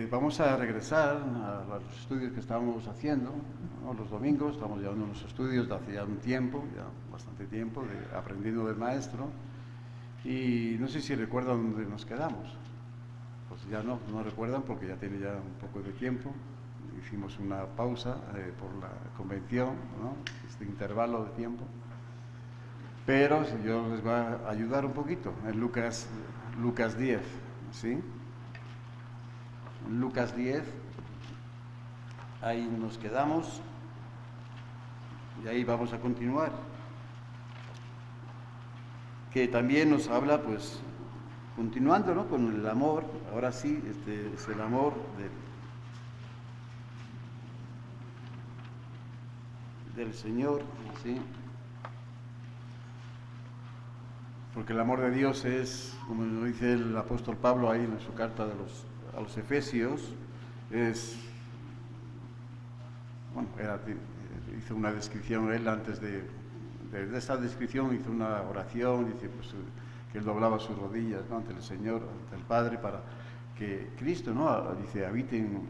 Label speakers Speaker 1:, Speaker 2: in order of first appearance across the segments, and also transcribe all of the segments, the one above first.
Speaker 1: Vamos a regresar a los estudios que estábamos haciendo, ¿no? Los domingos. Estamos llevando unos estudios de hace ya un tiempo, ya bastante tiempo, aprendiendo del maestro. Y no sé si recuerdan dónde nos quedamos. Pues ya no recuerdan porque ya tiene ya un poco de tiempo. Hicimos una pausa por la convención, ¿no? Este intervalo de tiempo. Pero si yo les voy a ayudar un poquito en Lucas 10, ¿sí? Lucas 10, ahí nos quedamos y ahí vamos a continuar. Que también nos habla, pues, continuando, ¿no? Con el amor. Ahora sí, este es el amor del Señor, ¿sí? Porque el amor de Dios es, como lo dice el apóstol Pablo ahí en su carta a los Efesios, es, bueno, hizo una descripción él antes de esa descripción, hizo una oración, dice pues, que él doblaba sus rodillas, ¿no? Ante el Señor, ante el Padre, para que Cristo, ¿no? Dice, habite en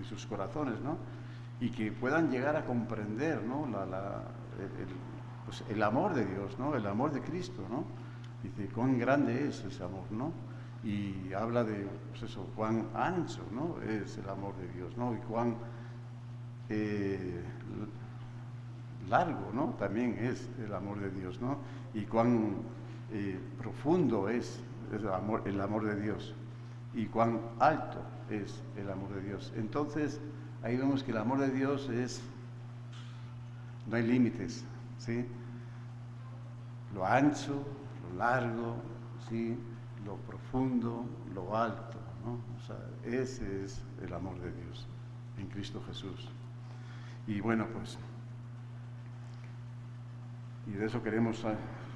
Speaker 1: sus corazones, ¿no? Y que puedan llegar a comprender, ¿no? Pues el amor de Dios, ¿no? El amor de Cristo, ¿no? Dice, cuán grande es ese amor, ¿no? Y habla de, pues eso, cuán ancho, ¿no? Es el amor de Dios, ¿no? Y cuán eh, largo, ¿no? También es el amor de Dios, ¿no? Y cuán profundo es el amor de Dios y cuán alto es el amor de Dios. Entonces, ahí vemos que el amor de Dios no hay límites, ¿sí? Lo ancho, lo largo, ¿sí? Lo profundo, lo alto, ¿no? O sea, ese es el amor de Dios en Cristo Jesús. Y bueno, pues, y de eso queremos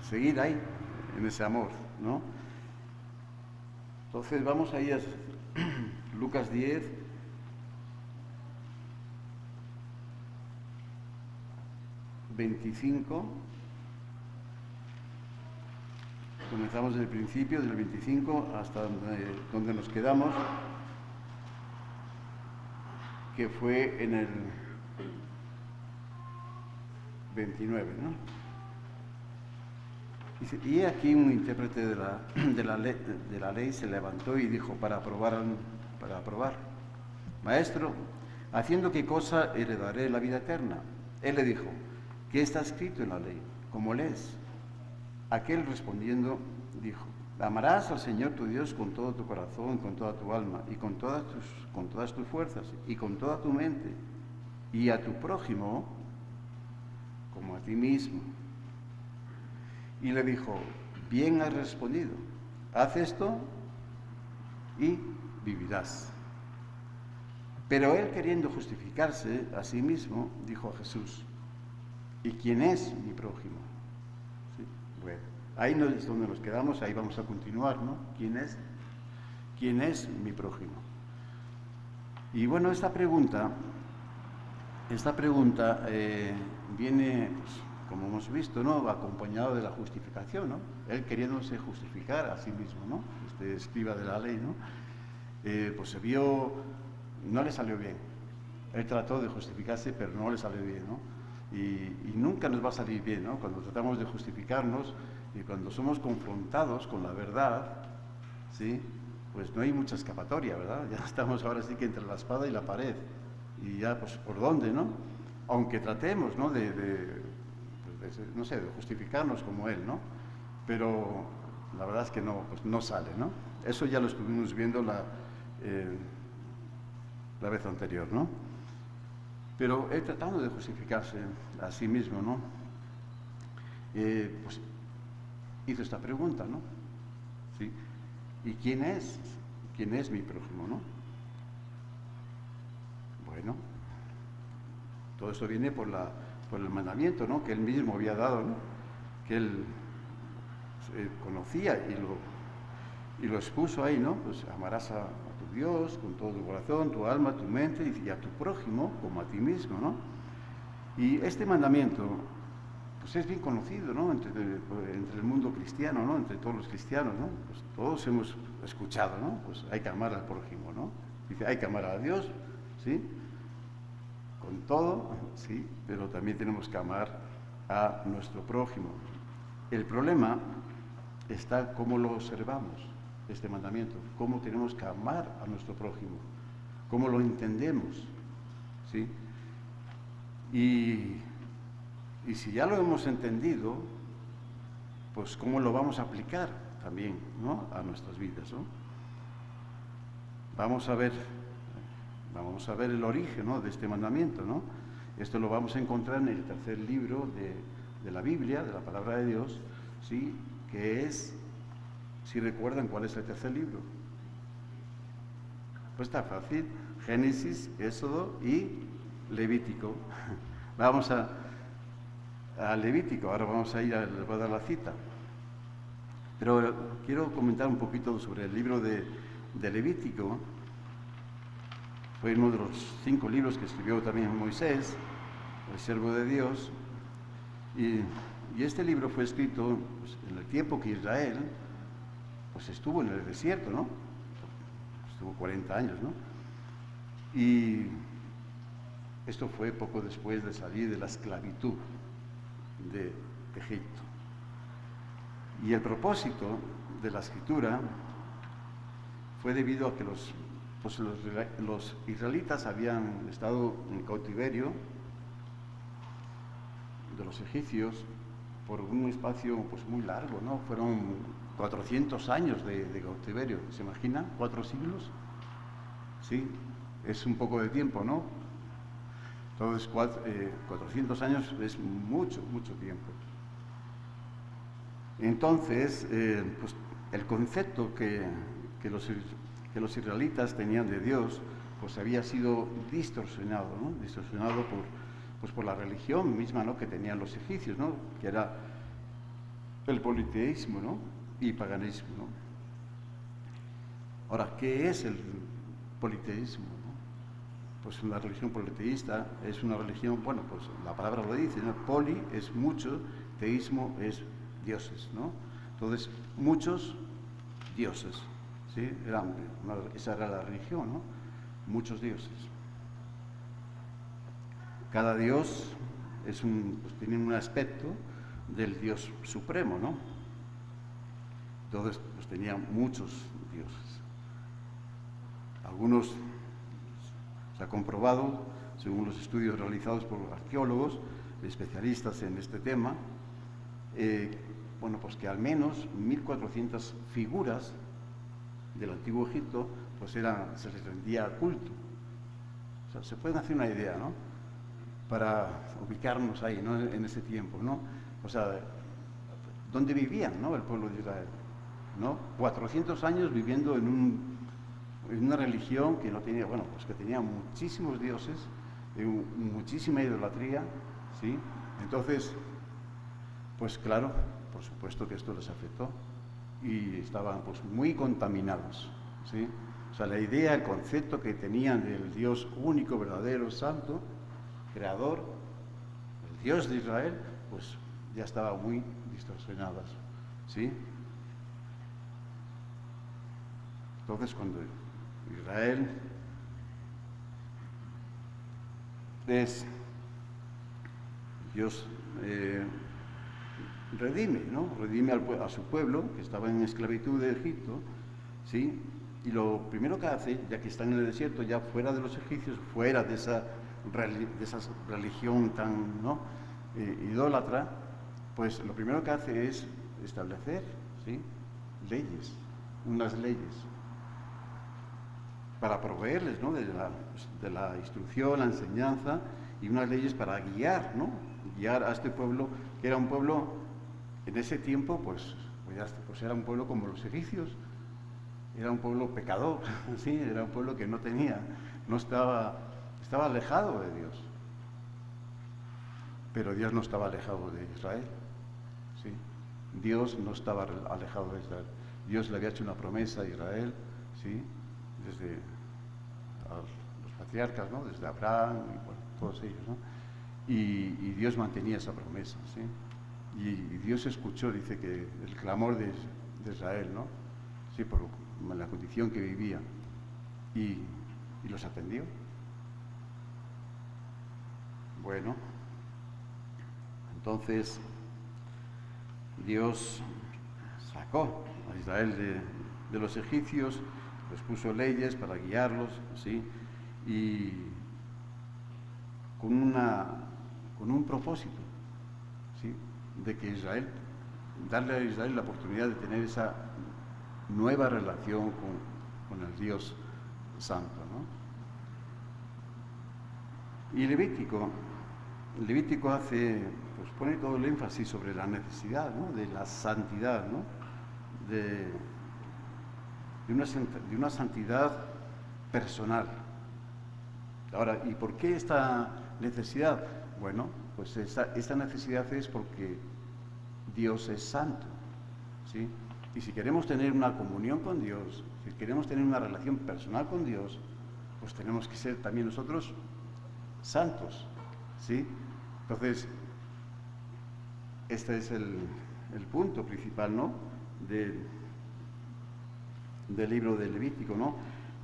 Speaker 1: seguir ahí, en ese amor, ¿no? Entonces vamos ahí a Lucas 10, ...25... Comenzamos desde el principio, del 25 hasta donde nos quedamos, que fue en el 29, ¿no? Dice, y aquí un intérprete de la ley se levantó y dijo para probar, Maestro, ¿haciendo qué cosa heredaré la vida eterna? Él le dijo, ¿qué está escrito en la ley? ¿Cómo lees? Aquel respondiendo dijo, amarás al Señor tu Dios con todo tu corazón, con toda tu alma y con todas tus fuerzas y con toda tu mente, y a tu prójimo como a ti mismo. Y le dijo, bien has respondido, haz esto y vivirás. Pero él, queriendo justificarse a sí mismo, dijo a Jesús, ¿y quién es mi prójimo? ¿Sí? Bueno, ahí no es donde nos quedamos, ahí vamos a continuar, ¿no? ¿Quién es mi prójimo? Y bueno, esta pregunta viene, pues, como hemos visto, ¿no? Acompañado de la justificación, ¿no? Él queriéndose justificar a sí mismo, ¿no? Este escriba de la ley, ¿no? Pues se vio, no le salió bien. Él trató de justificarse, pero no le salió bien, ¿no? Y nunca nos va a salir bien, ¿no? Cuando tratamos de justificarnos y cuando somos confrontados con la verdad, ¿sí? Pues no hay mucha escapatoria, ¿verdad? Ya estamos ahora sí que entre la espada y la pared. Y ya, pues, ¿por dónde, no? Aunque tratemos, ¿no? No sé, de justificarnos como él, ¿no? Pero la verdad es que no, pues no sale, ¿no? Eso ya lo estuvimos viendo la vez anterior, ¿no? Pero él tratando de justificarse a sí mismo, ¿no? Pues hizo esta pregunta, ¿no? ¿Sí? ¿Y quién es? ¿Quién es mi prójimo, no? Bueno, todo esto viene por el mandamiento, ¿no? Que él mismo había dado, ¿no? Que él conocía y lo expuso ahí, ¿no? Pues amarás a tu Dios con todo tu corazón, tu alma, tu mente y a tu prójimo como a ti mismo, ¿no? Y este mandamiento, pues es bien conocido, ¿no? Entre el mundo cristiano, ¿no? Entre todos los cristianos, ¿no? Pues todos hemos escuchado, ¿no? Pues hay que amar al prójimo, ¿no? Dice, hay que amar a Dios, ¿sí? Con todo, sí, pero también tenemos que amar a nuestro prójimo. El problema está cómo lo observamos, este mandamiento, cómo tenemos que amar a nuestro prójimo, cómo lo entendemos, ¿sí? Y si ya lo hemos entendido, pues cómo lo vamos a aplicar también, ¿no?, a nuestras vidas, ¿no? Vamos a ver el origen, ¿no?, de este mandamiento, ¿no? Esto lo vamos a encontrar en el tercer libro de la Biblia, de la Palabra de Dios, ¿sí?, que es, si recuerdan cuál es el tercer libro. Pues está fácil: Génesis, Éxodo y Levítico. Vamos a Levítico, ahora vamos a ir a dar la cita. Pero quiero comentar un poquito sobre el libro de Levítico. Fue uno de los 5 libros que escribió también Moisés, el siervo de Dios. Y este libro fue escrito, pues, en el tiempo que Israel pues estuvo en el desierto, ¿no? Estuvo 40 años, ¿no? Y esto fue poco después de salir de la esclavitud de Egipto. Y el propósito de la escritura fue debido a que los israelitas habían estado en cautiverio de los egipcios por un espacio pues muy largo, ¿no? Fueron 400 años de cautiverio. ¿Se imaginan? 4 siglos. Sí, es un poco de tiempo, ¿no? Entonces, 400 años es mucho, mucho tiempo. Entonces, pues el concepto que los israelitas tenían de Dios, pues había sido distorsionado, ¿no? Distorsionado por la religión misma, ¿no?, que tenían los egipcios, ¿no?, que era el politeísmo, ¿no?, y paganismo, ¿no? Ahora, ¿qué es el politeísmo, no? Pues una religión politeísta es una religión, bueno, pues la palabra lo dice, ¿no? Poli es mucho, teísmo es dioses, ¿no? Entonces, muchos dioses, ¿sí? Esa era la religión, ¿no? Muchos dioses. Cada dios pues tiene un aspecto del Dios supremo, ¿no? Entonces, pues tenían muchos dioses. Algunos se ha comprobado, según los estudios realizados por arqueólogos, especialistas en este tema, bueno, pues que al menos 1400 figuras del antiguo Egipto pues se les rendía culto. O sea, se pueden hacer una idea, ¿no?, para ubicarnos ahí, ¿no?, en ese tiempo, ¿no? O sea, ¿dónde vivían, ¿no?, el pueblo de Israel, ¿no? 400 años viviendo en una religión que no tenía, bueno, pues que tenía muchísimos dioses, muchísima idolatría, ¿sí? Entonces, pues claro, por supuesto que esto les afectó y estaban pues muy contaminados, ¿sí? O sea, la idea, el concepto que tenían del Dios único, verdadero, santo, creador, el Dios de Israel, pues ya estaba muy distorsionadas, ¿sí? Entonces, cuando Israel Dios redime, ¿no? Redime a su pueblo que estaba en esclavitud de Egipto, ¿sí? Y lo primero que hace, ya que están en el desierto, ya fuera de los egipcios, fuera de esa religión tan, ¿no?, idólatra, pues lo primero que hace es establecer, ¿sí?, leyes, unas leyes, para proveerles, ¿no?, de la instrucción, la enseñanza, y unas leyes para guiar, ¿no?, guiar a este pueblo, que era un pueblo, en ese tiempo, pues era un pueblo como los egipcios, era un pueblo pecador, ¿sí?, era un pueblo que estaba alejado de Dios. Pero Dios no estaba alejado de Israel, ¿sí? Dios no estaba alejado de Israel. Dios le había hecho una promesa a Israel, ¿sí?, desde los patriarcas, ¿no?, desde Abraham y bueno, todos ellos, ¿no? Y Dios mantenía esa promesa, ¿sí? Y Dios escuchó, dice, que el clamor de Israel, ¿no?, sí, por la condición que vivía. Y y los atendió. Bueno, entonces Dios sacó a Israel de los egipcios, les puso leyes para guiarlos, ¿sí? Y con un propósito, ¿sí? De que darle a Israel la oportunidad de tener esa nueva relación con el Dios Santo, ¿no? Y Levítico pone todo el énfasis sobre la necesidad, ¿no? De la santidad, ¿no? De una santidad personal. Ahora, ¿y por qué esta necesidad? Bueno, pues esta necesidad es porque Dios es santo, ¿sí? Y si queremos tener una comunión con Dios, si queremos tener una relación personal con Dios, pues tenemos que ser también nosotros santos, ¿sí? Entonces, este es el punto principal, ¿no? Del libro de Levítico, ¿no?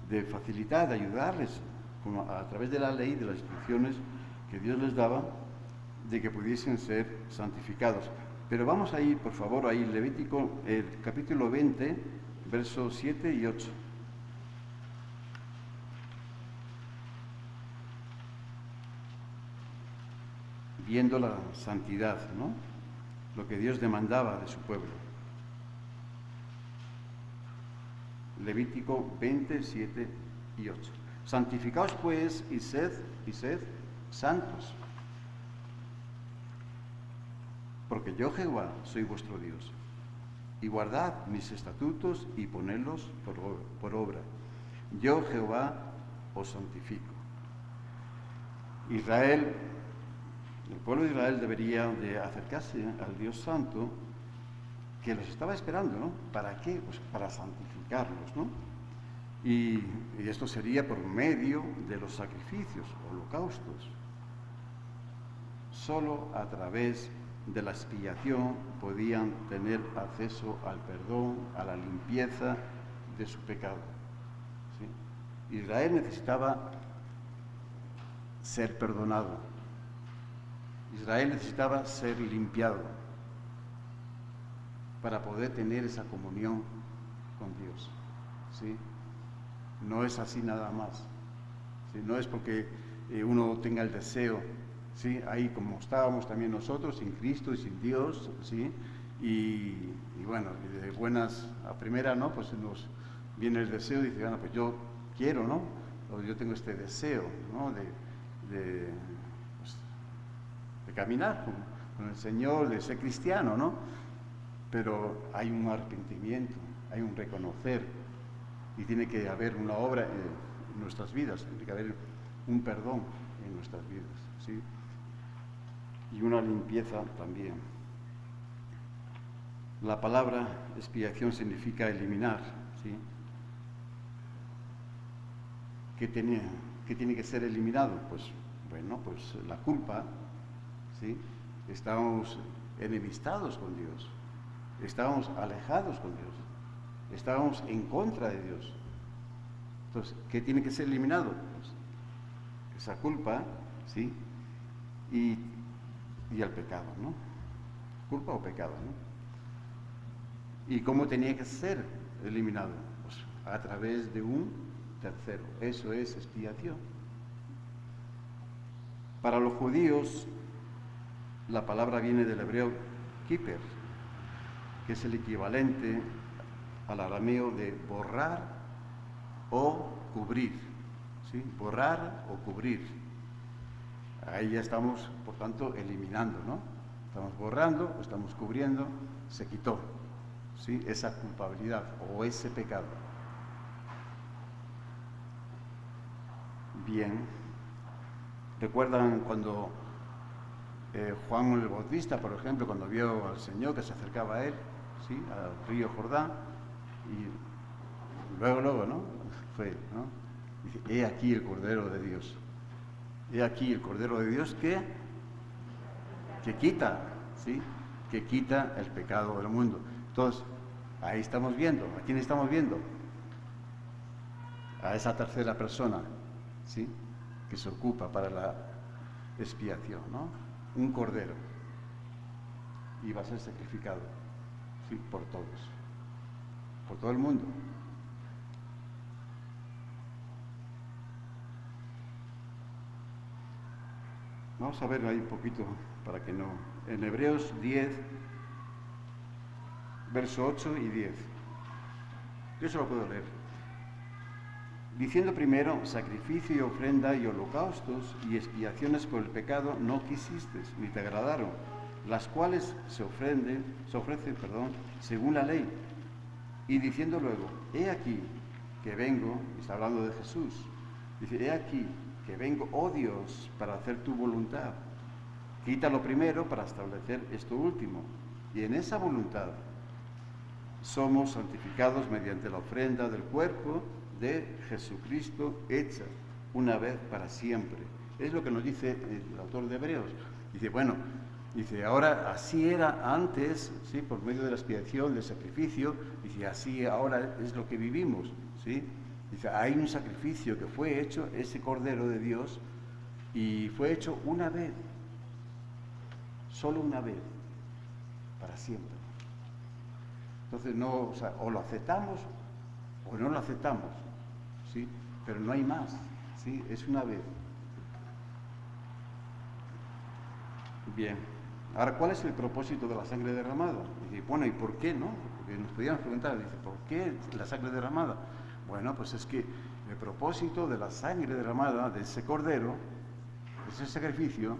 Speaker 1: De facilitar, de ayudarles a través de la ley, de las instrucciones que Dios les daba, de que pudiesen ser santificados. Pero vamos a ir, por favor, ahí, Levítico, el capítulo 20, versos 7 y 8. Viendo la santidad, ¿no? Lo que Dios demandaba de su pueblo. Levítico 20, 7 y 8. Santificaos pues y sed santos, porque yo Jehová soy vuestro Dios, y guardad mis estatutos y ponedlos por obra. Yo Jehová os santifico. El pueblo de Israel debería de acercarse al Dios Santo, que los estaba esperando, ¿no? ¿Para qué? Pues para santificarlos, ¿no? Y esto sería por medio de los sacrificios, holocaustos. Solo a través de la expiación podían tener acceso al perdón, a la limpieza de su pecado, ¿sí? Israel necesitaba ser perdonado. Israel necesitaba ser limpiado para poder tener esa comunión con Dios, ¿sí? No es así nada más, ¿sí? No es porque uno tenga el deseo, ¿sí? Ahí como estábamos también nosotros, sin Cristo y sin Dios, ¿sí? Y bueno, de buenas a primera, ¿no? Pues nos viene el deseo y dice, bueno, pues yo quiero, ¿no? O yo tengo este deseo, ¿no? De caminar con el Señor, de ser cristiano, ¿no? Pero hay un arrepentimiento, hay un reconocer, y tiene que haber una obra en nuestras vidas, tiene que haber un perdón en nuestras vidas, ¿sí? Y una limpieza también. La palabra expiación significa eliminar, ¿sí? ¿Qué tiene que ser eliminado? Pues, bueno, pues la culpa, ¿sí? Estábamos enemistados con Dios, estábamos alejados con Dios, estábamos en contra de Dios. Entonces, ¿qué tiene que ser eliminado? Pues esa culpa, ¿sí? Y el pecado, ¿no? Culpa o pecado, ¿no? ¿Y cómo tenía que ser eliminado? Pues a través de un tercero. Eso es expiación. Para los judíos, la palabra viene del hebreo kiper, que es el equivalente al arameo de borrar o cubrir, ¿sí? Borrar o cubrir. Ahí ya estamos, por tanto, eliminando, ¿no? Estamos borrando, estamos cubriendo, se quitó, ¿sí? Esa culpabilidad o ese pecado. Bien, ¿recuerdan cuando Juan el Bautista, por ejemplo, cuando vio al Señor que se acercaba a él, ¿sí? Al río Jordán, y luego, ¿no? Fue, ¿no? Dice, he aquí el Cordero de Dios. He aquí el Cordero de Dios que quita, ¿sí? Que quita el pecado del mundo. Entonces, ahí estamos viendo. ¿A quién estamos viendo? A esa tercera persona, ¿sí? Que se ocupa para la expiación, ¿no? Un cordero. Y va a ser sacrificado, ¿sí? Por todos, por todo el mundo. Vamos a ver ahí un poquito para que no... En Hebreos 10, verso 8 y 10. Yo se lo puedo leer. Diciendo primero, sacrificio y ofrenda y holocaustos y expiaciones por el pecado no quisiste, ni te agradaron, las cuales se ofrecen, según la ley. Y diciendo luego, he aquí que vengo, y está hablando de Jesús, dice, he aquí que vengo, oh Dios, para hacer tu voluntad. Quita lo primero para establecer esto último. Y en esa voluntad somos santificados mediante la ofrenda del cuerpo de Jesucristo hecha una vez para siempre. Es lo que nos dice el autor de Hebreos. Dice, bueno, dice, ahora así era antes, ¿sí? Por medio de la expiación, del sacrificio, dice, así ahora es lo que vivimos, ¿sí? Dice, hay un sacrificio que fue hecho, ese Cordero de Dios, y fue hecho una vez, solo una vez, para siempre. Entonces, no, o lo aceptamos o no lo aceptamos, ¿sí? Pero no hay más, ¿sí? Es una vez. Bien, ahora, ¿cuál es el propósito de la sangre derramada? Dice, bueno, ¿y por qué no? Porque nos podíamos preguntar, dice, ¿por qué la sangre derramada? Bueno, pues es que el propósito de la sangre derramada, de ese cordero, de ese sacrificio,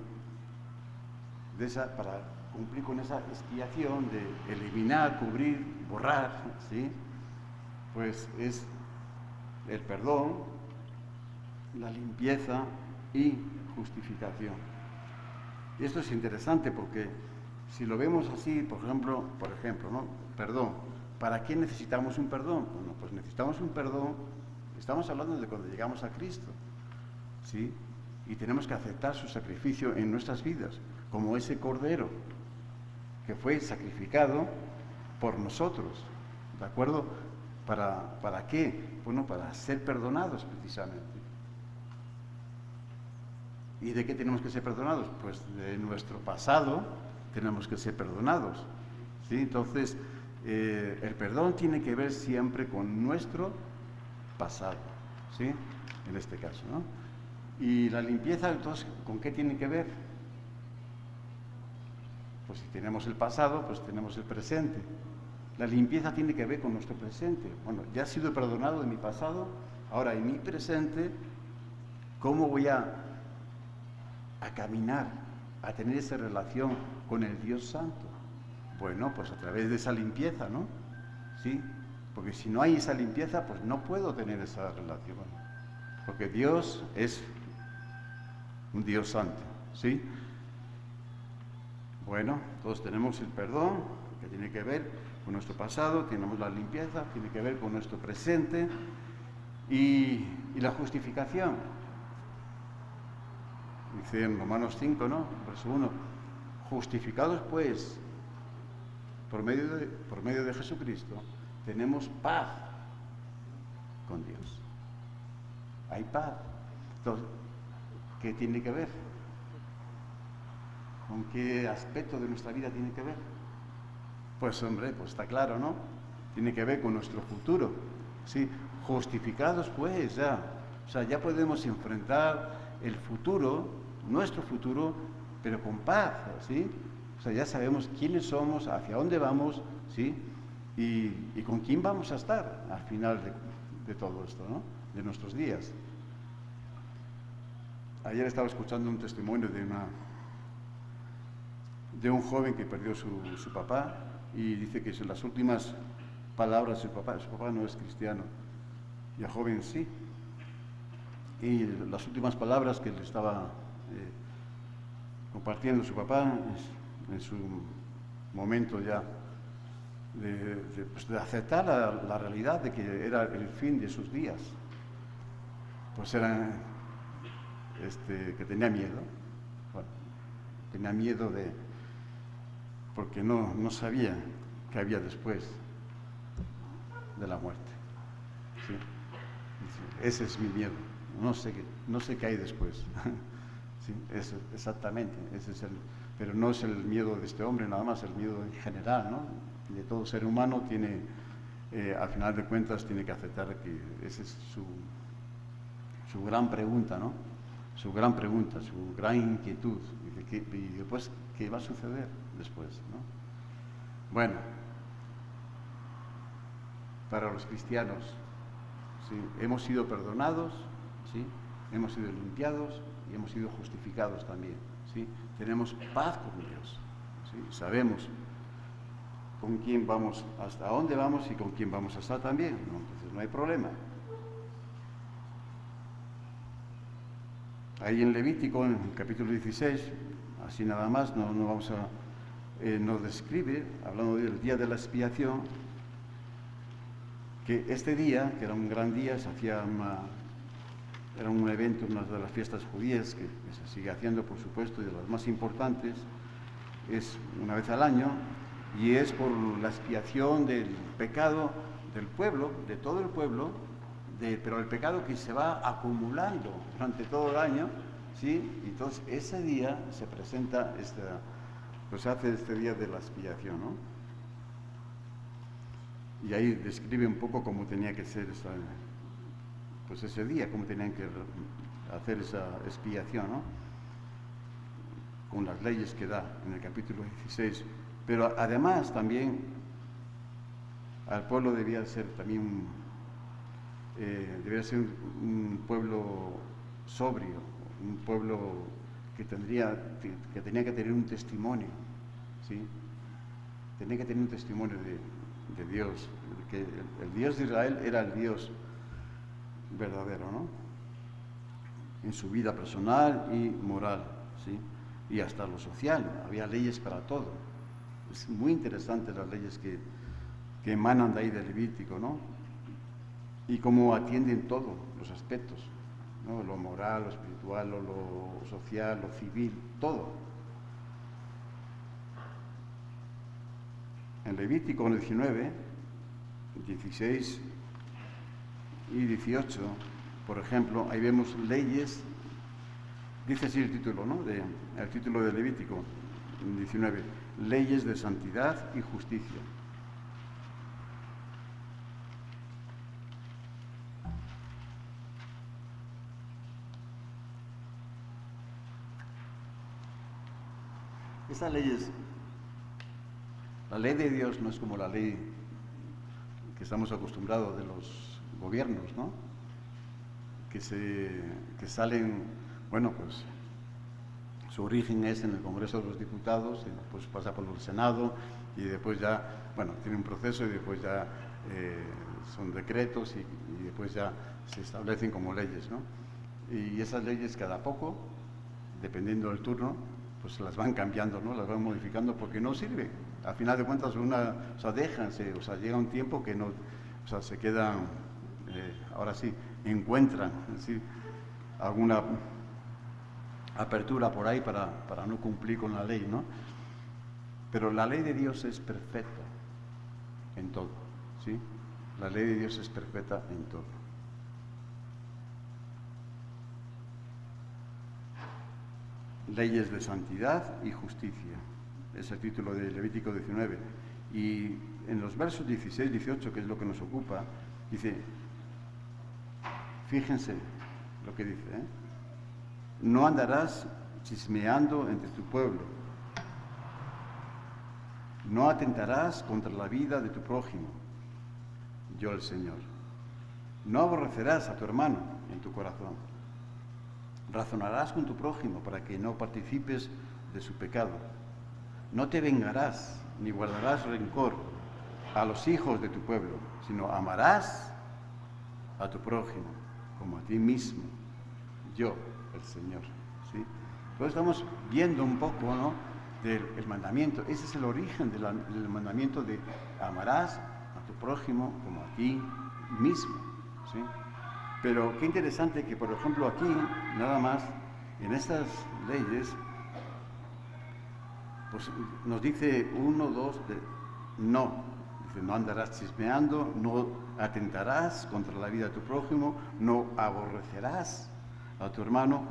Speaker 1: para cumplir con esa expiación de eliminar, cubrir, borrar, ¿sí? Pues es el perdón, la limpieza y justificación. Y esto es interesante porque si lo vemos así, por ejemplo, ¿no? Perdón. ¿Para qué necesitamos un perdón? Bueno, pues necesitamos un perdón, estamos hablando de cuando llegamos a Cristo, ¿sí? Y tenemos que aceptar su sacrificio en nuestras vidas, como ese cordero que fue sacrificado por nosotros, ¿de acuerdo? ¿Para qué? Bueno, para ser perdonados precisamente. ¿Y de qué tenemos que ser perdonados? Pues de nuestro pasado tenemos que ser perdonados, ¿sí? Entonces, el perdón tiene que ver siempre con nuestro pasado, ¿sí? En este caso, ¿no? Y la limpieza, entonces, ¿con qué tiene que ver? Pues si tenemos el pasado, pues tenemos el presente. La limpieza tiene que ver con nuestro presente. Bueno, ya he sido perdonado de mi pasado, ahora en mi presente, ¿cómo voy a caminar, a tener esa relación con el Dios Santo? Bueno, pues a través de esa limpieza, ¿no? ¿Sí? Porque si no hay esa limpieza, pues no puedo tener esa relación. Porque Dios es un Dios santo, ¿sí? Bueno, todos tenemos el perdón, que tiene que ver con nuestro pasado, tenemos la limpieza, tiene que ver con nuestro presente, y la justificación. Dice en Romanos 5, ¿no? Verso 1, justificados pues por medio de Jesucristo, tenemos paz con Dios. Hay paz. Entonces, ¿qué tiene que ver? ¿Con qué aspecto de nuestra vida tiene que ver? Pues hombre, pues está claro, ¿no? Tiene que ver con nuestro futuro, ¿sí? Justificados pues ya, o sea, ya podemos enfrentar el futuro, nuestro futuro, pero con paz, ¿sí? O sea, ya sabemos quiénes somos, hacia dónde vamos, ¿sí? Y con quién vamos a estar al final de todo esto, ¿no? De nuestros días. Ayer estaba escuchando un testimonio de un joven que perdió su papá, y dice que son las últimas palabras de su papá no es cristiano, y el joven sí, y las últimas palabras que le estaba compartiendo su papá en su momento ya de aceptar la realidad de que era el fin de sus días, pues era que tenía miedo, bueno, tenía miedo porque no sabía qué había después de la muerte, ¿sí? Ese es mi miedo, no sé qué hay después. Sí, eso, exactamente, pero no es el miedo de este hombre nada más, el miedo en general, ¿no? De todo ser humano tiene, al final de cuentas, tiene que aceptar que esa es su gran pregunta, ¿no? Su gran pregunta, su gran inquietud. Y después, ¿qué va a suceder después, ¿no? Bueno, para los cristianos, ¿sí? Hemos sido perdonados, ¿sí? Hemos sido limpiados y hemos sido justificados también, ¿sí? Tenemos paz con Dios, ¿sí? Sabemos con quién vamos, hasta dónde vamos y con quién vamos a estar también, ¿no? Entonces no hay problema. Ahí en Levítico, en el capítulo 16, así nada más, nos describe, hablando del día de la expiación, que este día, que era un gran día, era un evento, una de las fiestas judías que se sigue haciendo, por supuesto, y de las más importantes, es una vez al año, y es por la expiación del pecado del pueblo, de todo el pueblo, pero el pecado que se va acumulando durante todo el año, ¿sí? Entonces ese día se presenta, pues se hace este día de la expiación, ¿no? Y ahí describe un poco cómo tenía que ser pues ese día, cómo tenían que hacer esa expiación, ¿no? Con las leyes que da en el capítulo 16. Pero además también al pueblo debía ser también un pueblo sobrio, un pueblo que tenía que tener un testimonio, ¿sí? Tenía que tener un testimonio de Dios, que el Dios de Israel era el Dios verdadero, ¿no? En su vida personal y moral, ¿sí? Y hasta lo social, había leyes para todo. Es muy interesante las leyes que emanan de ahí del Levítico, ¿no? Y cómo atienden todos los aspectos, ¿no? Lo moral, lo espiritual, lo social, lo civil, todo. En Levítico 19, 16 y 18, por ejemplo, ahí vemos leyes, dice así el título, ¿no? El título de Levítico 19, leyes de santidad y justicia. Estas leyes, la ley de Dios no es como la ley que estamos acostumbrados de los gobiernos, ¿no? Que salen, bueno, pues su origen es en el Congreso de los Diputados, y después pasa por el Senado, y después ya, bueno, tiene un proceso y después ya son decretos y después ya se establecen como leyes, ¿no? Y esas leyes cada poco, dependiendo del turno, pues las van cambiando, ¿no? Las van modificando porque no sirve. Al final de cuentas, llega un tiempo que no, se quedan, ahora sí, encuentran, ¿sí? Alguna apertura por ahí para no cumplir con la ley, ¿no? Pero la ley de Dios es perfecta en todo, ¿sí? La ley de Dios es perfecta en todo. Leyes de santidad y justicia, es el título de Levítico 19. Y en los versos 16 y 18, que es lo que nos ocupa, dice, fíjense lo que dice, ¿eh? No andarás chismeando entre tu pueblo, no atentarás contra la vida de tu prójimo, yo el Señor. No aborrecerás a tu hermano en tu corazón. Razonarás con tu prójimo para que no participes de su pecado. No te vengarás ni guardarás rencor a los hijos de tu pueblo, sino amarás a tu prójimo como a ti mismo, yo, el Señor, ¿sí? Entonces estamos viendo un poco, ¿no?, del mandamiento. Ese es el origen del mandamiento de amarás a tu prójimo como a ti mismo, ¿sí? Pero qué interesante que, por ejemplo, aquí, nada más, en estas leyes, pues nos dice 1, 2, no. Dice, no andarás chismeando, no atentarás contra la vida de tu prójimo, no aborrecerás a tu hermano,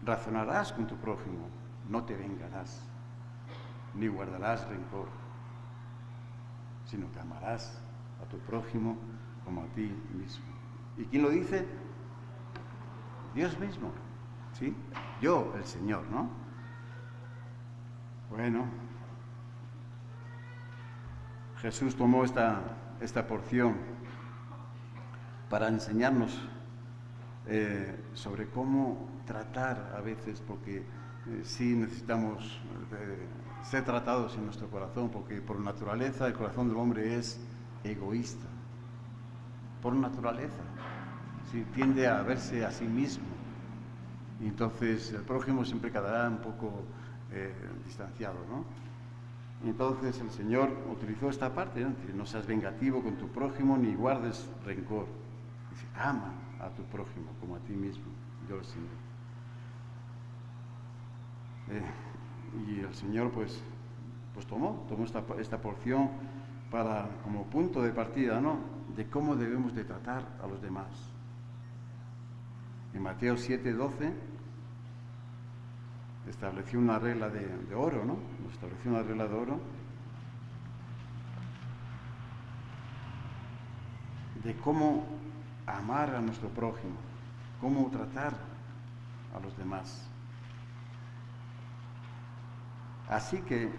Speaker 1: razonarás con tu prójimo, no te vengarás, ni guardarás rencor, sino que amarás a tu prójimo como a ti mismo. ¿Y quién lo dice? Dios mismo, ¿sí? Yo, el Señor, ¿no? Bueno, Jesús tomó esta porción para enseñarnos sobre cómo tratar a veces, porque sí necesitamos ser tratados en nuestro corazón, porque por naturaleza el corazón del hombre es egoísta, por naturaleza, ¿sí? Tiende a verse a sí mismo, y entonces el prójimo siempre quedará un poco distanciado, ¿no? Y entonces el Señor utilizó esta parte, ¿no? No seas vengativo con tu prójimo ni guardes rencor. Dice, ama a tu prójimo como a ti mismo, yo el Señor. Y el Señor pues tomó esta porción como punto de partida, ¿no? De cómo debemos de tratar a los demás. En Mateo 7:12 estableció una regla de oro, ¿no? Estableció una regla de oro de cómo amar a nuestro prójimo, cómo tratar a los demás. Así que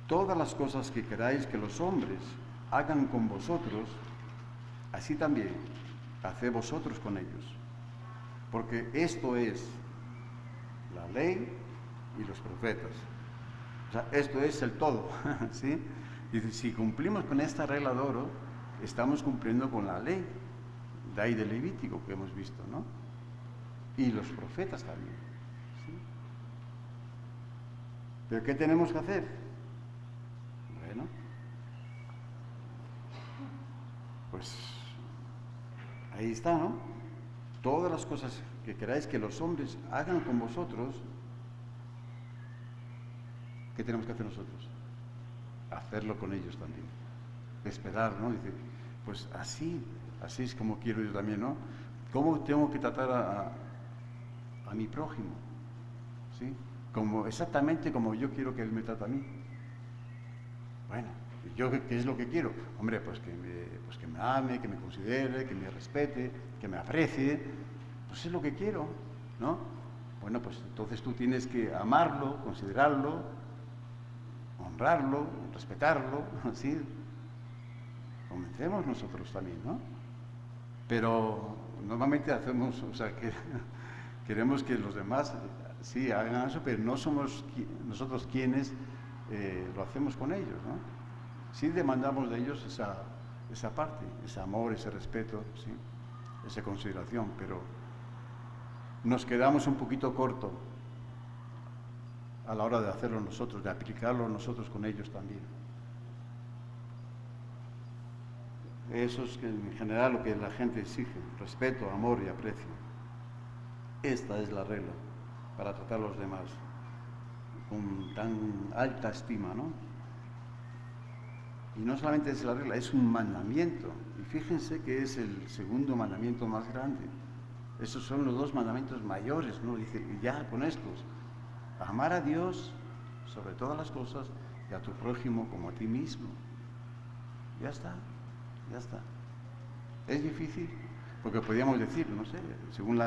Speaker 1: todas las cosas que queráis que los hombres hagan con vosotros, así también haced vosotros con ellos, porque esto es la ley y los profetas. O sea, esto es el todo, ¿sí? Dice, si cumplimos con esta regla de oro, estamos cumpliendo con la ley de ahí de Levítico que hemos visto, ¿no? Y los profetas también, ¿sí? ¿Pero qué tenemos que hacer? Bueno, pues ahí está, ¿no? Todas las cosas que queráis que los hombres hagan con vosotros, ¿qué tenemos que hacer nosotros? Hacerlo con ellos también. Esperar, ¿no? Dice, pues así es como quiero yo también, ¿no? ¿Cómo tengo que tratar a mi prójimo? ¿Sí? Exactamente como yo quiero que él me trate a mí. Bueno, ¿yo qué es lo que quiero? Hombre, pues que me ame, que me considere, que me respete, que me aprecie. Pues es lo que quiero, ¿no? Bueno, pues entonces tú tienes que amarlo, considerarlo, honrarlo, respetarlo, ¿sí? Comencemos nosotros también, ¿no? Pero normalmente hacemos, o sea, que queremos que los demás sí hagan eso, pero no somos nosotros quienes lo hacemos con ellos, ¿no? Sí demandamos de ellos esa parte, ese amor, ese respeto, ¿sí? Esa consideración, pero nos quedamos un poquito corto a la hora de hacerlo nosotros, de aplicarlo nosotros con ellos también. Eso es en general lo que la gente exige, respeto, amor y aprecio. Esta es la regla para tratar a los demás con tan alta estima, ¿no? Y no solamente es la regla, es un mandamiento. Y fíjense que es el segundo mandamiento más grande. Esos son los dos mandamientos mayores, ¿no? Dice, ya con estos, amar a Dios sobre todas las cosas y a tu prójimo como a ti mismo. Ya está. Es difícil, porque podríamos decir, no sé, según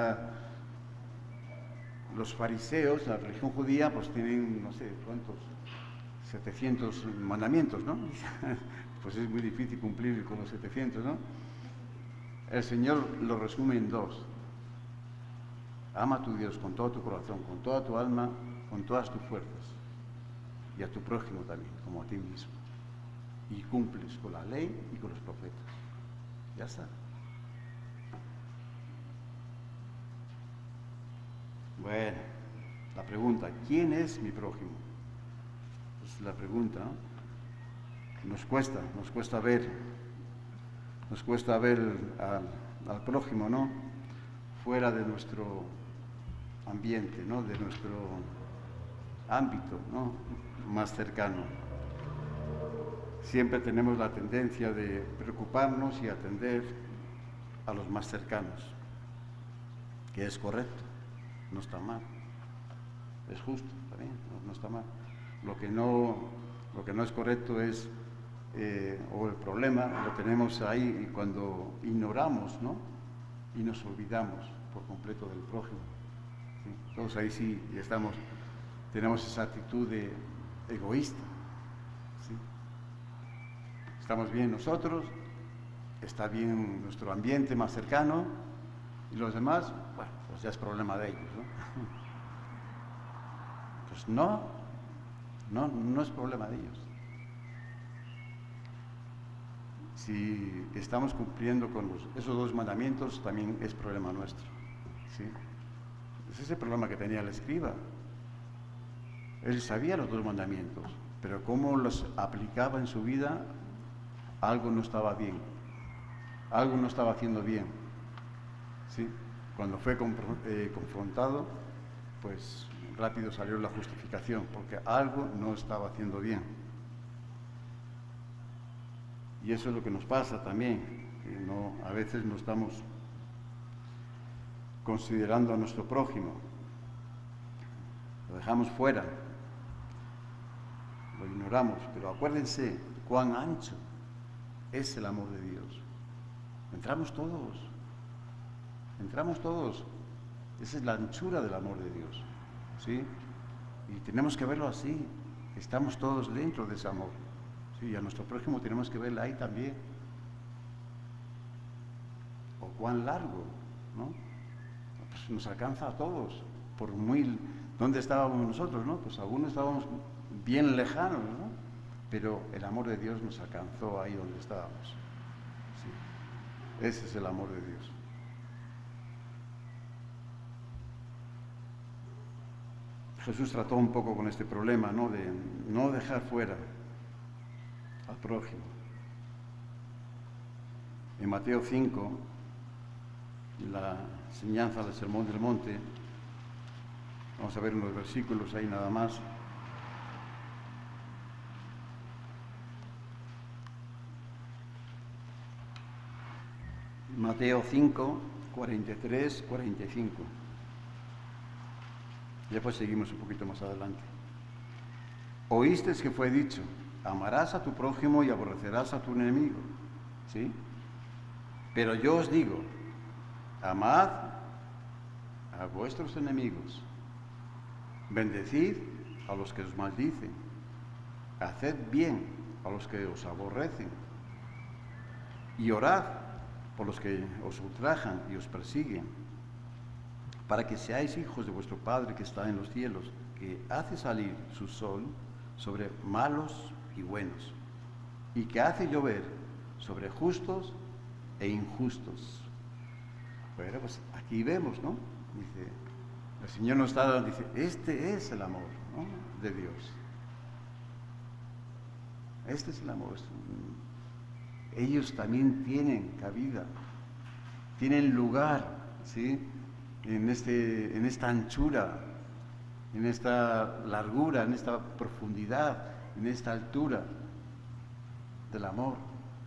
Speaker 1: los fariseos, la religión judía, pues tienen, no sé, ¿cuántos? 700 mandamientos, ¿no? Pues es muy difícil cumplir con los 700, ¿no? El Señor lo resume en dos. Ama a tu Dios con todo tu corazón, con toda tu alma, con todas tus fuerzas. Y a tu prójimo también, como a ti mismo. Y cumples con la ley y con los profetas. Ya está. Bueno, la pregunta, ¿quién es mi prójimo? Es la pregunta, ¿no? Nos cuesta ver al prójimo, ¿no? Fuera de nuestro ambiente, ¿no? De nuestro ámbito, ¿no? Más cercano. siempre tenemos la tendencia de preocuparnos y atender a los más cercanos, que es correcto, no está mal, es justo también, no está mal. Lo que no es correcto es, o el problema lo tenemos ahí cuando ignoramos, ¿no? Y nos olvidamos por completo del prójimo. ¿Sí? Todos ahí sí tenemos esa actitud de egoísta. ¿Sí? Estamos bien nosotros, está bien nuestro ambiente más cercano, y los demás, bueno, pues ya es problema de ellos, ¿no? Pues no es problema de ellos. Si estamos cumpliendo con esos 2 mandamientos, también es problema nuestro, ¿sí? Es ese problema que tenía el escriba. Él sabía los 2 mandamientos, pero cómo los aplicaba en su vida, algo no estaba bien, algo no estaba haciendo bien, ¿sí? Cuando fue confrontado, pues rápido salió la justificación, porque algo no estaba haciendo bien. Y eso es lo que nos pasa también, que a veces no estamos considerando a nuestro prójimo, lo dejamos fuera, lo ignoramos, pero acuérdense cuán ancho es el amor de Dios. Entramos todos, esa es la anchura del amor de Dios, ¿sí? Y tenemos que verlo así, estamos todos dentro de ese amor. Y a nuestro prójimo tenemos que verle ahí también. O cuán largo, ¿no? Pues nos alcanza a todos. ¿Dónde estábamos nosotros, no? Pues algunos estábamos bien lejanos, ¿no? Pero el amor de Dios nos alcanzó ahí donde estábamos. ¿Sí? Ese es el amor de Dios. Jesús trató un poco con este problema, ¿no? De no dejar fuera al prójimo. En Mateo 5, la enseñanza del Sermón del Monte, vamos a ver unos versículos ahí nada más. Mateo 5, 43, 45. Y después seguimos un poquito más adelante. Oíste que fue dicho: amarás a tu prójimo y aborrecerás a tu enemigo, ¿sí? Pero yo os digo, amad a vuestros enemigos, bendecid a los que os maldicen, haced bien a los que os aborrecen, y orad por los que os ultrajan y os persiguen, para que seáis hijos de vuestro Padre que está en los cielos, que hace salir su sol sobre malos y buenos, y que hace llover sobre justos e injustos. Bueno, pues aquí vemos, ¿no? Dice, el Señor nos dice, este es el amor, ¿no? De Dios. Este es el amor. Ellos también tienen cabida, tienen lugar, ¿sí? En esta anchura, en esta largura, en esta profundidad, en esta altura del amor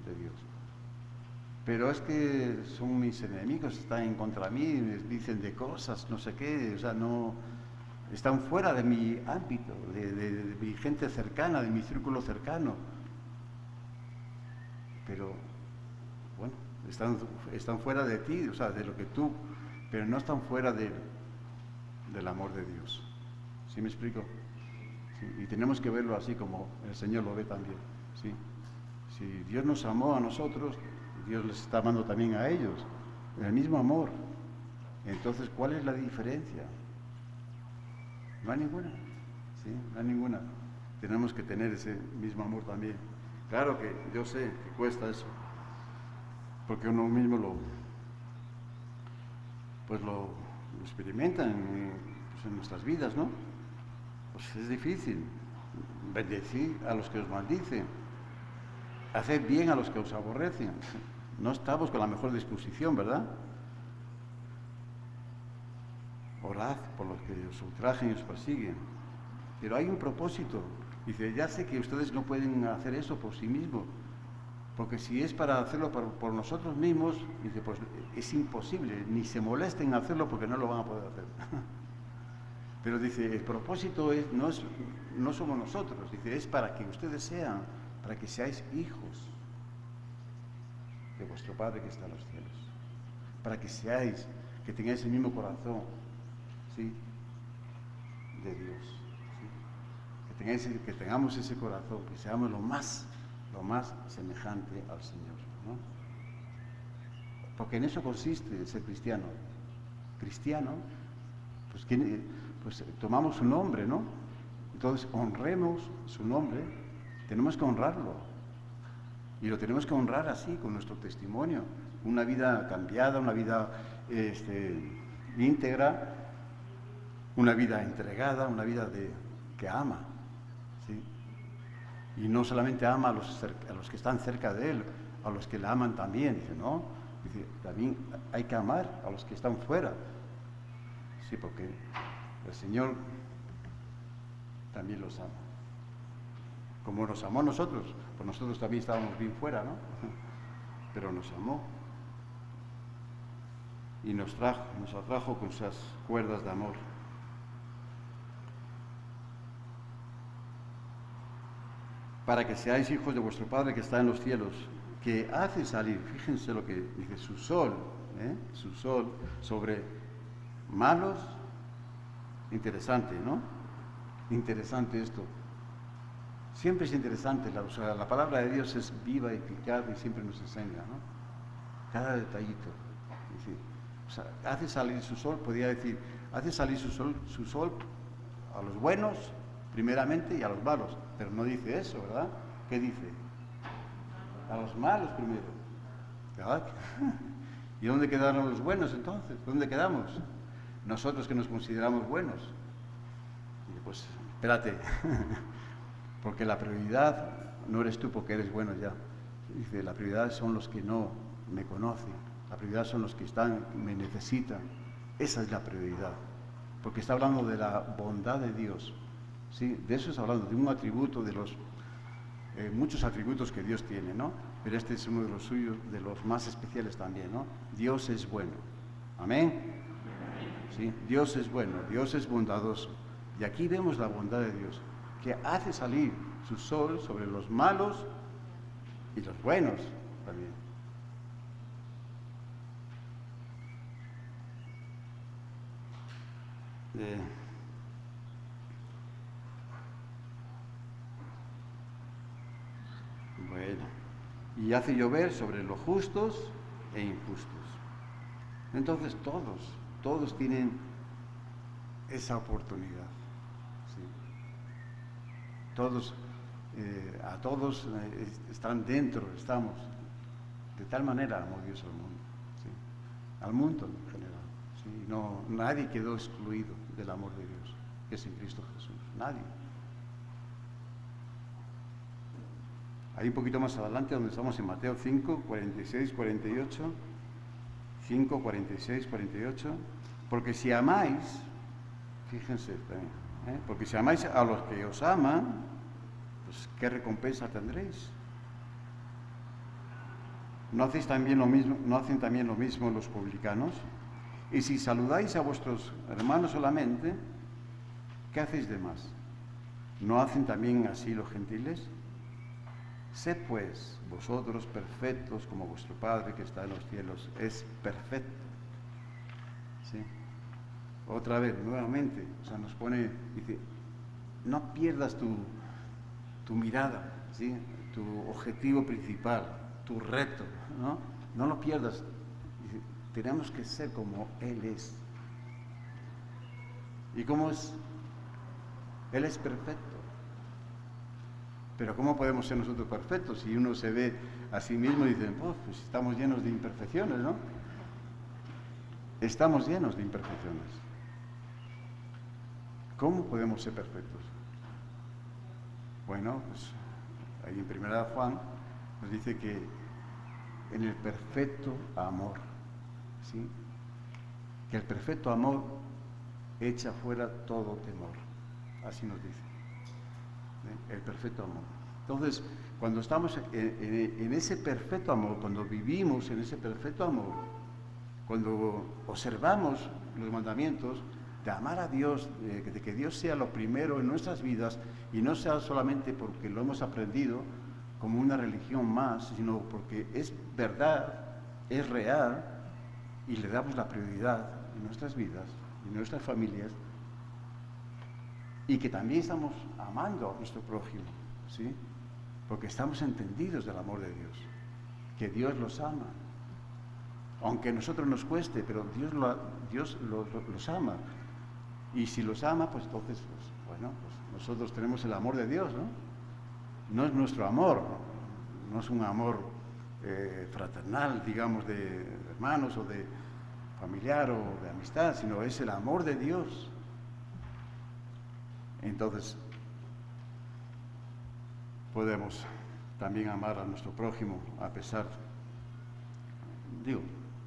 Speaker 1: de Dios. Pero es que son mis enemigos, están en contra de mí, me dicen de cosas, no sé qué, o sea, no, están fuera de mi ámbito, de mi gente cercana, de mi círculo cercano. Pero, bueno, están fuera de ti, o sea, de lo que tú, pero no están fuera del amor de Dios. ¿Sí me explico? Sí, y tenemos que verlo así como el Señor lo ve también, ¿sí? Si Dios nos amó a nosotros, Dios les está amando también a ellos, el mismo amor. Entonces, ¿cuál es la diferencia? No hay ninguna, ¿sí? No hay ninguna. Tenemos que tener ese mismo amor también. Claro que yo sé que cuesta eso, porque uno mismo lo experimenta en nuestras vidas, ¿no? Pues es difícil. Bendecid a los que os maldicen, haced bien a los que os aborrecen. No estamos con la mejor disposición, ¿verdad? Orad por los que os ultrajen y os persiguen. Pero hay un propósito, Dice, ya sé que ustedes no pueden hacer eso por sí mismos, porque si es para hacerlo por nosotros mismos, dice, pues es imposible, ni se molesten en hacerlo porque no lo van a poder hacer. Pero dice, el propósito no somos nosotros, dice, es para que ustedes para que seáis hijos de vuestro Padre que está en los cielos, para que tengáis el mismo corazón, ¿sí?, de Dios, ¿sí? Que tengamos ese corazón, que seamos lo más semejante al Señor, ¿no? Porque en eso consiste ser cristiano. Cristiano, pues tomamos su nombre, ¿no? Entonces honremos su nombre, tenemos que honrarlo. Y lo tenemos que honrar así, con nuestro testimonio. Una vida cambiada, una vida íntegra, una vida entregada, una vida que ama, ¿sí? Y no solamente ama a los que están cerca de Él, a los que le aman también, dice, ¿no? Dice, también hay que amar a los que están fuera. Sí, porque el Señor también los ama. Como nos amó a nosotros, pues nosotros también estábamos bien fuera, ¿no? Pero nos amó. Y nos atrajo con esas cuerdas de amor. Para que seáis hijos de vuestro Padre que está en los cielos, que hace salir, fíjense lo que dice, su sol sobre malos. Interesante, ¿no? Interesante esto. Siempre es interesante, la palabra de Dios es viva y eficaz y siempre nos enseña, ¿no? Cada detallito. Hace salir su sol, podría decir, hace salir su sol a los buenos primeramente y a los malos, pero no dice eso, ¿verdad? ¿Qué dice? A los malos primero, ¿verdad? ¿Y dónde quedaron los buenos entonces? ¿Dónde quedamos? Nosotros que nos consideramos buenos. Y pues, espérate, porque la prioridad no eres tú porque eres bueno ya. Dice, la prioridad son los que no me conocen, la prioridad son los que me necesitan. Esa es la prioridad, porque está hablando de la bondad de Dios, ¿sí? De eso está hablando, de un atributo de los muchos atributos que Dios tiene, ¿no? Pero este es uno de los suyos, de los más especiales también, ¿no? Dios es bueno. Amén. ¿Sí? Dios es bueno, Dios es bondadoso. Y aquí vemos la bondad de Dios, que hace salir su sol sobre los malos y los buenos también. Bueno, y hace llover sobre los justos e injustos. Entonces todos tienen esa oportunidad, ¿sí? A todos están dentro, estamos. De tal manera amó Dios al mundo, ¿sí? Al mundo en general, ¿sí? No, nadie quedó excluido del amor de Dios, que es en Cristo Jesús, nadie. Ahí un poquito más adelante, donde estamos en Mateo 5, 46, 48, 5, 46, 48, porque si amáis, fíjense, porque si amáis a los que os aman, pues ¿qué recompensa tendréis? ¿No hacen también lo mismo los publicanos? Y si saludáis a vuestros hermanos solamente, ¿qué hacéis de más? ¿No hacen también así los gentiles? Sed pues vosotros perfectos como vuestro Padre que está en los cielos es perfecto. ¿Sí? Otra vez, nuevamente, nos pone, dice, no pierdas tu mirada, ¿sí? Tu objetivo principal, tu reto, ¿no? No lo pierdas. Dice, tenemos que ser como Él es. ¿Y cómo es? Él es perfecto. Pero ¿cómo podemos ser nosotros perfectos? Si uno se ve a sí mismo y dice, pues estamos llenos de imperfecciones, ¿no? Estamos llenos de imperfecciones. ¿Cómo podemos ser perfectos? Bueno, pues ahí en 1 Juan nos dice que en el perfecto amor, ¿sí? Que el perfecto amor echa fuera todo temor. Así nos dice. el perfecto amor. Entonces, cuando estamos en ese perfecto amor, cuando vivimos en ese perfecto amor, cuando observamos los mandamientos de amar a Dios, de que Dios sea lo primero en nuestras vidas y no sea solamente porque lo hemos aprendido como una religión más, sino porque es verdad, es real y le damos la prioridad en nuestras vidas, en nuestras familias, y que también estamos amando a nuestro prójimo, ¿sí? Porque estamos entendidos del amor de Dios, que Dios los ama, aunque a nosotros nos cueste, pero Dios los ama, y si los ama, pues entonces, pues nosotros tenemos el amor de Dios, ¿no? No es nuestro amor, no es un amor fraternal, digamos, de hermanos o de familiar o de amistad, sino es el amor de Dios. Entonces, podemos también amar a nuestro prójimo a pesar,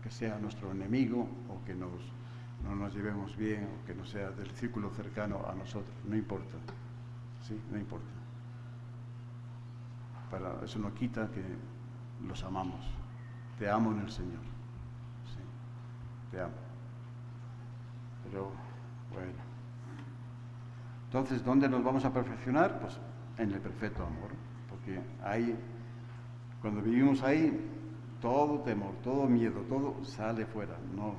Speaker 1: que sea nuestro enemigo o que no nos llevemos bien o que no sea del círculo cercano a nosotros, no importa, ¿sí? No importa. Para eso no quita que los amamos. Te amo en el Señor, ¿sí? Te amo. Pero, bueno. Entonces, ¿dónde nos vamos a perfeccionar? Pues en el perfecto amor, porque ahí, cuando vivimos ahí, todo temor, todo miedo, todo sale fuera, no,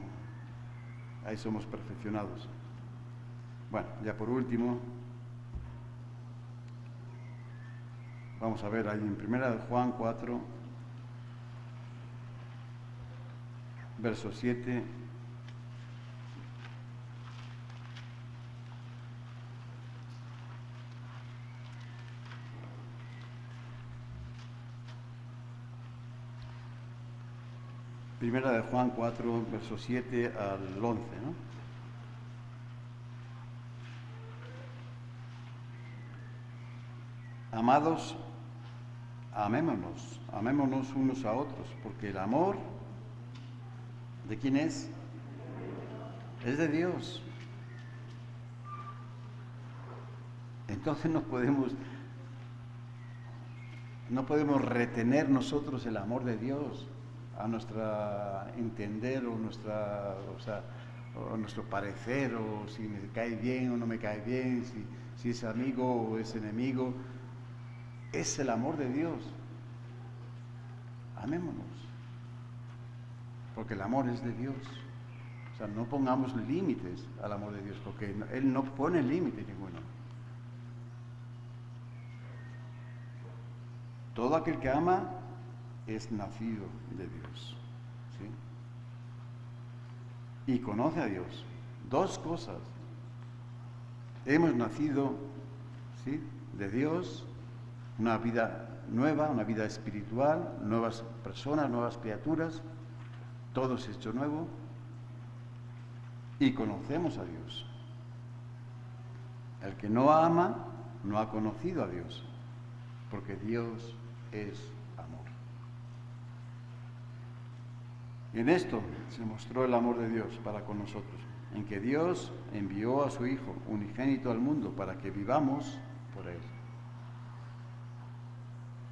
Speaker 1: ahí somos perfeccionados. Bueno, ya por último, vamos a ver ahí en 1 Juan 4, verso 7. Primera de Juan 4, verso 7 al 11, ¿no? Amados, amémonos unos a otros, porque el amor, ¿de quién es? Es de Dios. Entonces no podemos retener nosotros el amor de Dios a nuestra entender o nuestro parecer, o si me cae bien o no me cae bien, si es amigo o es enemigo. Es el amor de Dios. Amémonos, porque el amor es de Dios. O sea, no pongamos límites al amor de Dios, porque Él no pone límite ninguno. Todo aquel que ama es nacido de Dios, ¿sí? Y conoce a Dios. Dos cosas. Hemos nacido, ¿sí?, de Dios, una vida nueva, una vida espiritual, nuevas personas, nuevas criaturas, todo es hecho nuevo, y conocemos a Dios. El que no ama no ha conocido a Dios, porque Dios es amor. Y en esto se mostró el amor de Dios para con nosotros, en que Dios envió a su Hijo unigénito al mundo para que vivamos por Él.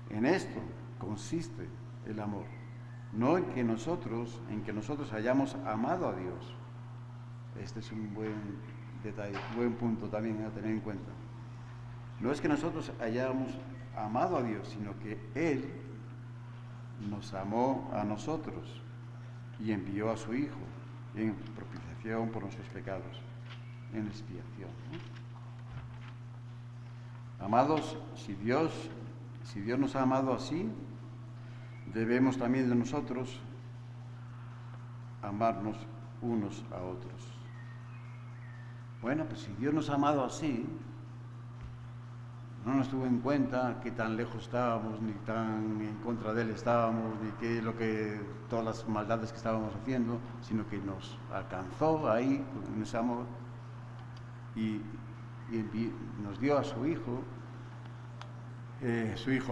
Speaker 1: En esto consiste el amor, no en que nosotros hayamos amado a Dios. Este es un buen detalle, buen punto también a tener en cuenta. No es que nosotros hayamos amado a Dios, sino que Él nos amó a nosotros y envió a su Hijo en propiciación por nuestros pecados, en expiación, ¿no? Amados, si Dios nos ha amado así, debemos también de nosotros amarnos unos a otros. Bueno, pues si Dios nos ha amado así, no nos tuvo en cuenta qué tan lejos estábamos, ni tan en contra de Él estábamos, ni todas las maldades que estábamos haciendo, sino que nos alcanzó ahí con ese amor y nos dio a su Hijo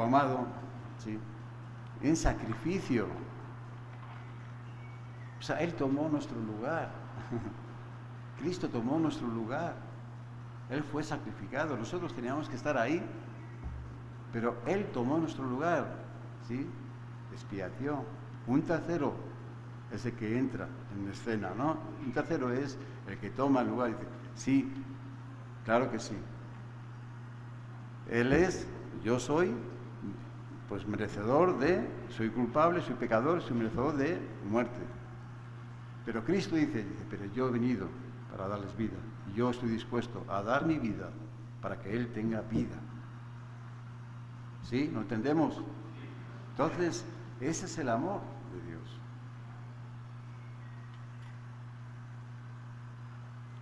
Speaker 1: amado, ¿sí?, en sacrificio. O sea, Él tomó nuestro lugar. Cristo tomó nuestro lugar. Él fue sacrificado. Nosotros teníamos que estar ahí pero Él tomó nuestro lugar, ¿sí? Expiación. Un tercero es el que entra en escena, ¿no? Un tercero es el que toma el lugar y dice, sí, claro que sí. Él es, yo soy, pues merecedor soy culpable, soy pecador, soy merecedor de muerte. Pero Cristo dice, pero yo he venido para darles vida. Y yo estoy dispuesto a dar mi vida para que Él tenga vida. ¿Sí? ¿Lo entendemos? Entonces, ese es el amor de Dios.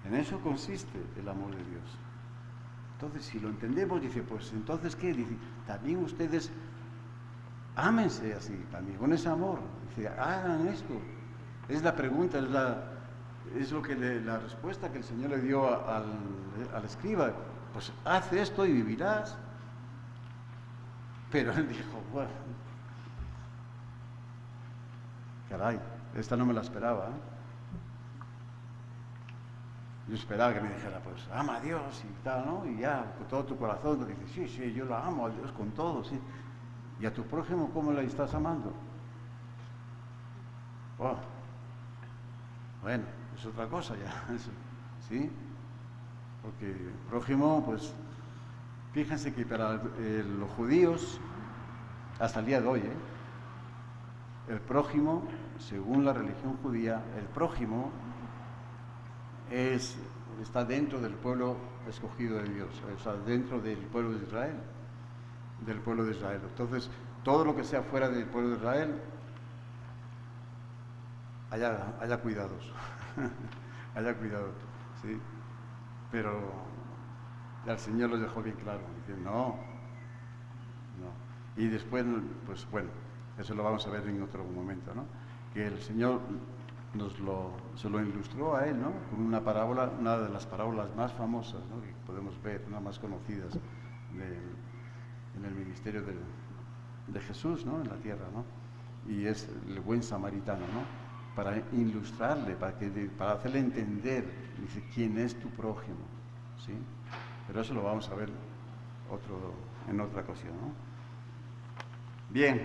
Speaker 1: En eso consiste el amor de Dios. Entonces, si lo entendemos, dice, pues entonces, ¿qué? Dice, también ustedes ámense así, también, con ese amor. Dice, hagan esto. Es la pregunta, es lo que la respuesta que el Señor le dio al escriba. Pues haz esto y vivirás. Pero él dijo, bueno, caray, esta no me la esperaba, ¿eh? Yo esperaba que me dijera, pues, ama a Dios y tal, ¿no? Y ya, con todo tu corazón, tú dices, sí, sí, yo lo amo a Dios con todo, sí. ¿Y a tu prójimo cómo la estás amando? Oh, bueno, es otra cosa ya, eso, ¿sí? Porque el prójimo, pues, fíjense que para los judíos, hasta el día de hoy, el prójimo, según la religión judía, el prójimo está dentro del pueblo escogido de Dios, está dentro del pueblo de Israel, Entonces, todo lo que sea fuera del pueblo de Israel, haya cuidados, haya cuidado, ¿sí? Pero el Señor lo dejó bien claro, dice, no. Y después, pues bueno, eso lo vamos a ver en otro momento, ¿no? Que el Señor se lo ilustró a él, ¿no? Con una parábola, una de las parábolas más famosas, ¿no? Que podemos ver, una más conocidas en el ministerio de Jesús, ¿no? En la tierra, ¿no? Y es el buen samaritano, ¿no? Para ilustrarle, para hacerle entender, dice, quién es tu prójimo, ¿sí? Pero eso lo vamos a ver en otra ocasión, ¿no? Bien.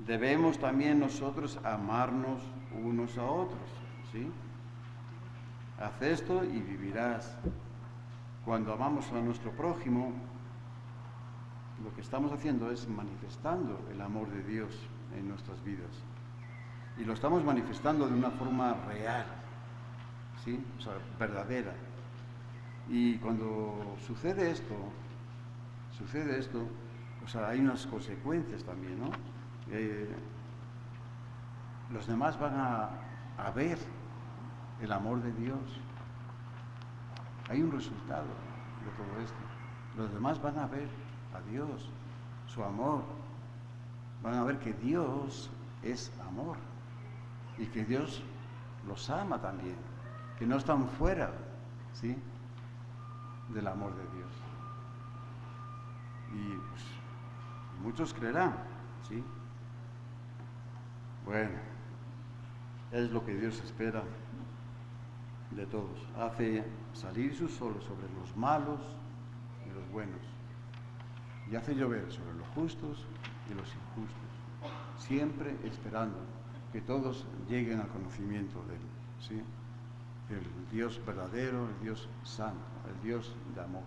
Speaker 1: Debemos también nosotros amarnos unos a otros, ¿sí? Haz esto y vivirás. Cuando amamos a nuestro prójimo, lo que estamos haciendo es manifestando el amor de Dios en nuestras vidas. Y lo estamos manifestando de una forma real, ¿sí? O sea, verdadera. Y cuando sucede esto, o sea, hay unas consecuencias también, ¿no? Los demás van a ver el amor de Dios. Hay un resultado de todo esto. Los demás van a ver a Dios, su amor. Van a ver que Dios es amor y que Dios los ama también, que no están fuera, ¿sí?, del amor de Dios. Y pues, muchos creerán, ¿sí? Bueno, es lo que Dios espera de todos. Hace salir su sol sobre los malos y los buenos. Y hace llover sobre los justos y los injustos. Siempre esperando que todos lleguen al conocimiento de Él, ¿sí? El Dios verdadero, el Dios santo, el Dios de amor.